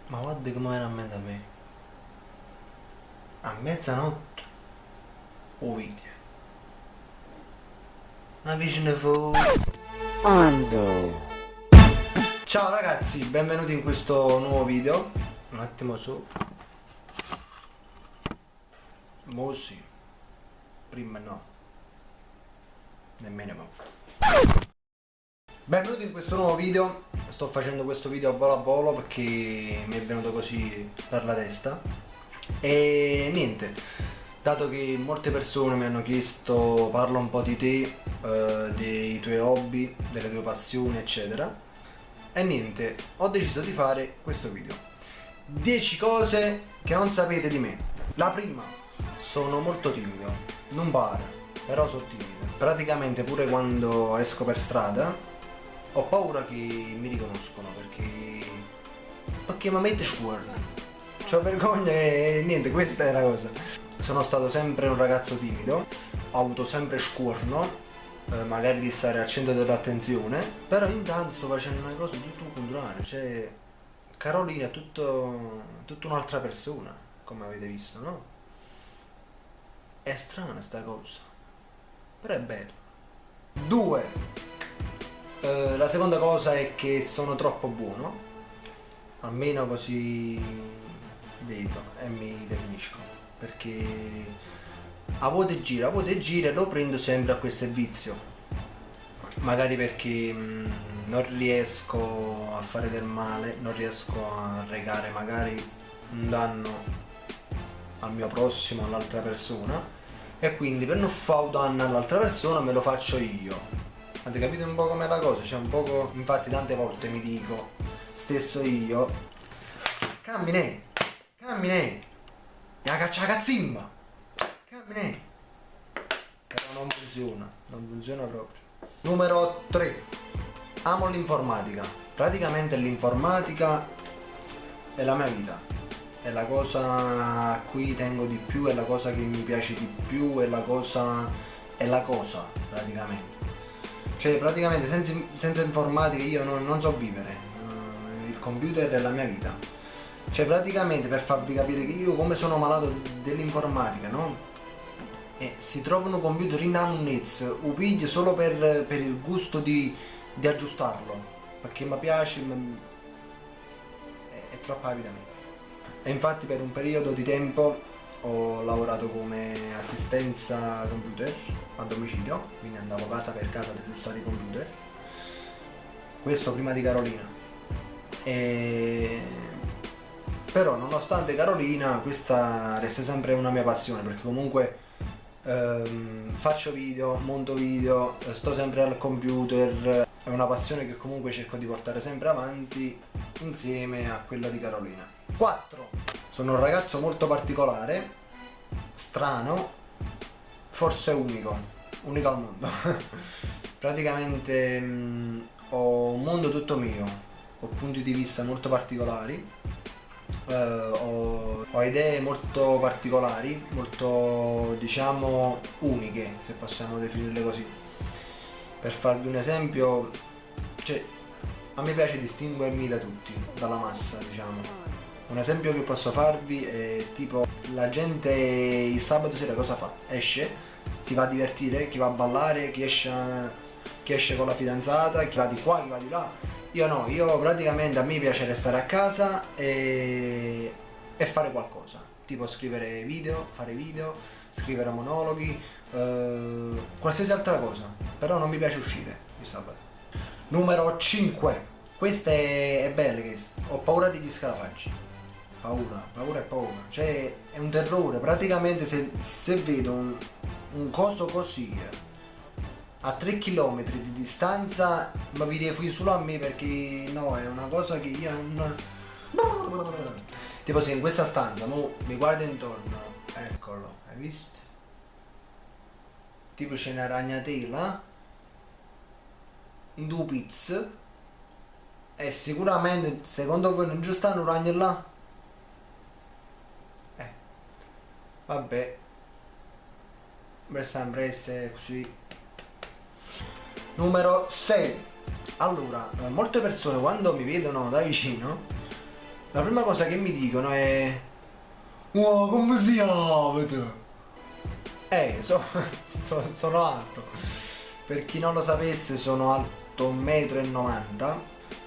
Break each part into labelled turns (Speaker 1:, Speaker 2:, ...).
Speaker 1: Ma guarda come viene a mente a me. A mezzanotte o video. Una vicina fu. Ciao ragazzi, benvenuti in questo nuovo video. Un attimo su. Mo sì. Prima no. Nemmeno mo. Benvenuti in questo nuovo video. Sto facendo questo video a volo perché mi è venuto così per la testa. E niente, dato che molte persone mi hanno chiesto parla un po' di te, dei tuoi hobby, delle tue passioni eccetera, e niente, ho deciso di fare questo video. 10 cose che non sapete di me. La prima: sono molto timido, non pare, però sono timido. Praticamente pure quando esco per strada ho paura che mi riconoscono perché mi mette scuola. C'ho vergogna e niente, questa è la cosa. Sono stato sempre un ragazzo timido, ho avuto sempre scuorno, magari di stare al centro dell'attenzione, però intanto sto facendo una cosa tutto contrario, cioè Carolina è tutta un'altra persona, come avete visto, no? È strana sta cosa, però è bello. 2. La seconda cosa è che sono troppo buono, almeno così vedo e mi definisco, perché a volte gira lo prendo sempre a questo vizio, magari perché non riesco a fare del male, non riesco a recare magari un danno al mio prossimo, all'altra persona, e quindi per non fare un danno all'altra persona me lo faccio io. Avete capito un po' com'è la cosa? Cioè un poco, infatti tante volte mi dico stesso io, cammine, la caccia cazzimba, cammine, però non funziona proprio. Numero 3. Amo l'informatica. Praticamente l'informatica è la mia vita, è la cosa a cui tengo di più, è la cosa che mi piace di più, è la cosa praticamente. Cioè praticamente senza informatica io non so vivere. Il computer è la mia vita. Cioè praticamente, per farvi capire che io come sono malato dell'informatica, no? E si trovano computer in downez, un piglio solo per il gusto di aggiustarlo, perché mi piace, è troppa la vita mia. E infatti per un periodo di tempo ho lavorato come assistenza computer a domicilio, quindi andavo casa per casa ad aggiustare i computer. Questo prima di Carolina. E però nonostante Carolina questa resta sempre una mia passione, perché comunque faccio video, monto video, sto sempre al computer, è una passione che comunque cerco di portare sempre avanti insieme a quella di Carolina. 4. Sono un ragazzo molto particolare, strano, forse unico al mondo. Praticamente ho un mondo tutto mio, ho punti di vista molto particolari, ho idee molto particolari, molto diciamo uniche, se possiamo definirle così. Per farvi un esempio, cioè a me piace distinguermi da tutti, dalla massa diciamo. Un esempio che posso farvi è tipo la gente il sabato sera cosa fa? Esce, si va a divertire, chi va a ballare, chi esce con la fidanzata, chi va di qua, chi va di là. Io no, io praticamente a me piace restare a casa e fare qualcosa, tipo scrivere video, fare video, scrivere monologhi, qualsiasi altra cosa, però non mi piace uscire il sabato. Numero 5. Questa è bella, che ho paura degli scarafaggi. Paura e paura, cioè è un terrore, praticamente se vedo un coso così a 3 km di distanza ma vi devo solo a me, perché no, è una cosa che io non. Tipo se in questa stanza mo mi guardo intorno, eccolo, hai visto? Tipo c'è una ragnatela in due pizze e sicuramente secondo voi non ci stanno un ragno là? Vabbè, per sempre essere così. Numero 6. Allora, molte persone quando mi vedono da vicino la prima cosa che mi dicono è: wow, come si chiama tu? Sono alto. Per chi non lo sapesse, sono alto 1,90 m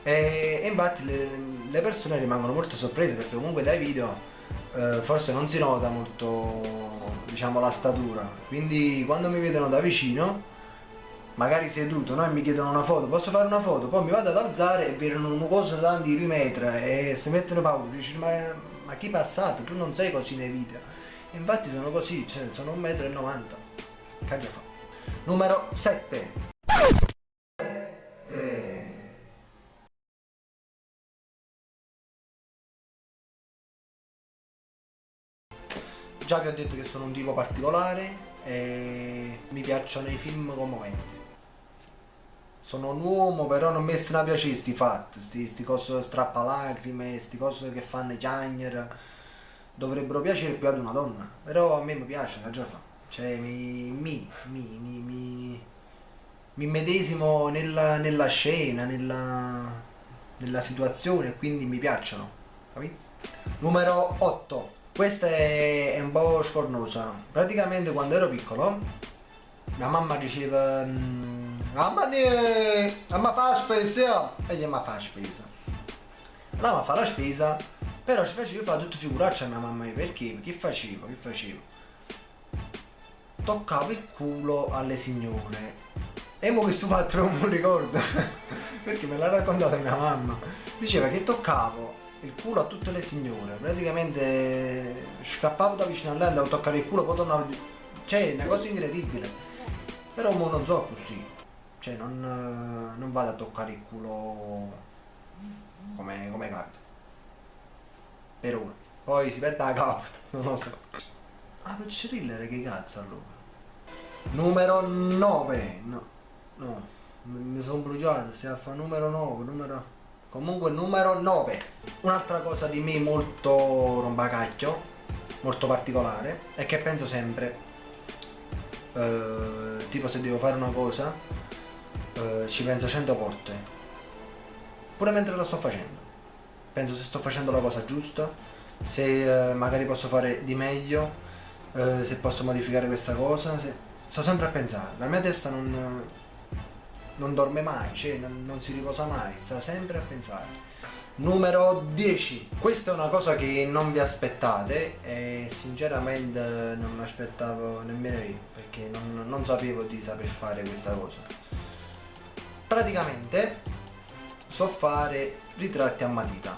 Speaker 1: e infatti le persone rimangono molto sorprese, perché comunque dai video forse non si nota molto, diciamo, la statura. Quindi quando mi vedono da vicino, magari seduto, no? E mi chiedono una foto, posso fare una foto? Poi mi vado ad alzare e vedono un coso davanti di 2 metri e si mettono paura. Dici, ma chi è passato? Tu non sei così nei video. E infatti sono così, cioè sono 1,90 m. Che già fa. Numero 7. Già vi ho detto che sono un tipo particolare e mi piacciono i film commoventi. Sono un uomo, però non mi stanno a piacere sti fatti, sti cose strappalacrime, sti cose che fanno chiagnere. Dovrebbero piacere più ad una donna, però a me mi piace, la già fa. Cioè mi medesimo nella scena, nella situazione, e quindi mi piacciono, capito? Numero 8. Questa è un po' scornosa. Praticamente quando ero piccolo, mia mamma diceva: mamma fa la spesa, e io mi fa la spesa. La mamma fa la spesa, però ci facevo fare tutte figuracce a mia mamma. Perché? Che facevo? Toccavo il culo alle signore. E mo questo fatto non mi ricordo perché me l'ha raccontata mia mamma. Diceva che toccavo il culo a tutte le signore, praticamente scappavo da vicino a lei, andavo a toccare il culo, poi tornavo. Cioè, una cosa incredibile. Però mo non so così. Cioè, non vado a toccare il culo come capita. Per ora. Poi si perde la capa, non lo so. Ah, per thriller che cazzo allora? Numero 9. No, mi sono bruciato, stiamo a fare numero 9, comunque numero 9. Un'altra cosa di me molto rombacacchio, molto particolare, è che penso sempre, tipo se devo fare una cosa, ci penso 100 volte, pure mentre la sto facendo. Penso se sto facendo la cosa giusta, se magari posso fare di meglio, se posso modificare questa cosa. Sto sempre a pensare, la mia testa non dorme mai, cioè non si riposa mai, sta sempre a pensare. Numero 10. Questa è una cosa che non vi aspettate e sinceramente non mi aspettavo nemmeno io, perché non sapevo di saper fare questa cosa. Praticamente so fare ritratti a matita.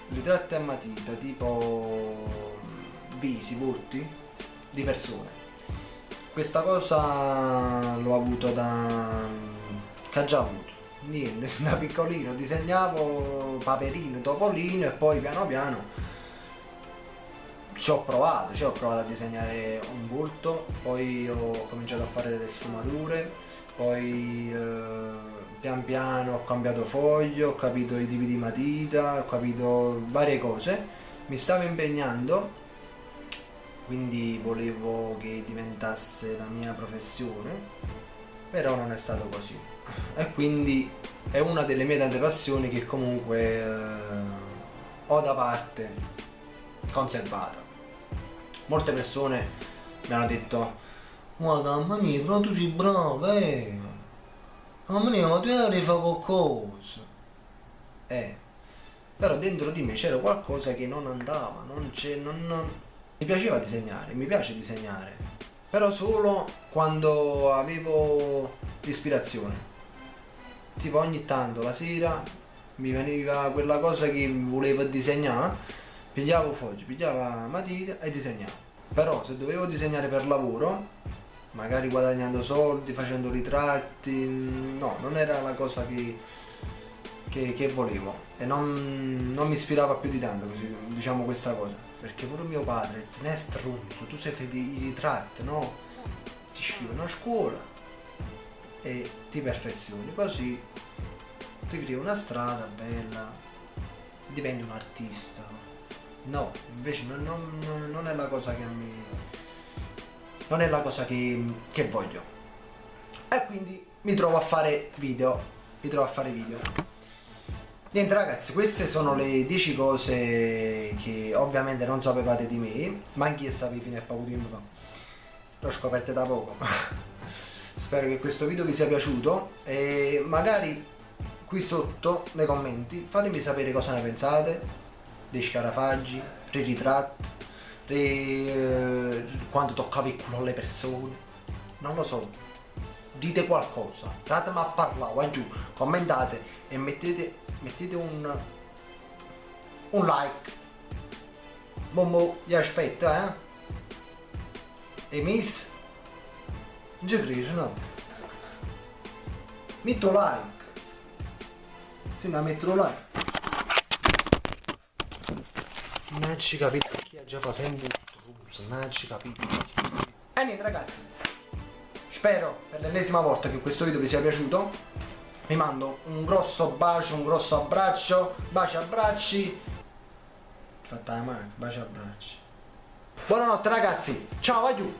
Speaker 1: Ritratti a matita, tipo visi, volti di persone. Questa cosa l'ho avuto che ha già avuto. Niente, da piccolino disegnavo Paperino, Topolino e poi piano piano ci ho provato a disegnare un volto, poi ho cominciato a fare le sfumature, poi pian piano ho cambiato foglio, ho capito i tipi di matita, ho capito varie cose, mi stavo impegnando. Quindi volevo che diventasse la mia professione, però non è stato così. E quindi è una delle mie tante passioni che comunque ho da parte, conservata. Molte persone mi hanno detto: guarda, mamma mia, però tu sei brava, mamma mia, ma tu avrei fatto qualcosa. Però dentro di me c'era qualcosa che non andava, mi piaceva disegnare, mi piace disegnare, però solo quando avevo l'ispirazione. Tipo ogni tanto la sera mi veniva quella cosa che volevo disegnare, pigliavo fogli, pigliavo matita e disegnavo. Però se dovevo disegnare per lavoro, magari guadagnando soldi, facendo ritratti, no, non era la cosa che volevo e non mi ispirava più di tanto, così, diciamo, questa cosa. Perché pure mio padre, te ne stronzo, tu sei fai i ritratti, no? Ti iscrivono a scuola e ti perfezioni, così ti crei una strada bella, diventi un artista. No, invece non è la cosa che a me, non è la cosa che voglio. E quindi mi trovo a fare video. Niente ragazzi, queste sono le 10 cose che ovviamente non sapevate di me, ma anch'io sapevo fino a poco tempo fa. Le ho scoperte da poco. Spero che questo video vi sia piaciuto e magari qui sotto nei commenti fatemi sapere cosa ne pensate dei scarafaggi, dei ritratti, quando toccava il culo alle persone. Non lo so. Dite qualcosa, datemi a parlare, va giù, commentate e mettete un like. Bombo, vi aspetta, E miss? Non ci credo, no? Metto like. Sì, no, metto un like. Non ci capite chi ha già fa sempre un truzzo, non ci capite. E niente ragazzi. Spero per l'ennesima volta che questo video vi sia piaciuto. Vi mando un grosso bacio, un grosso abbraccio. Baci abbracci. Fatta la mano, baci abbracci. Buonanotte ragazzi. Ciao, vai giù.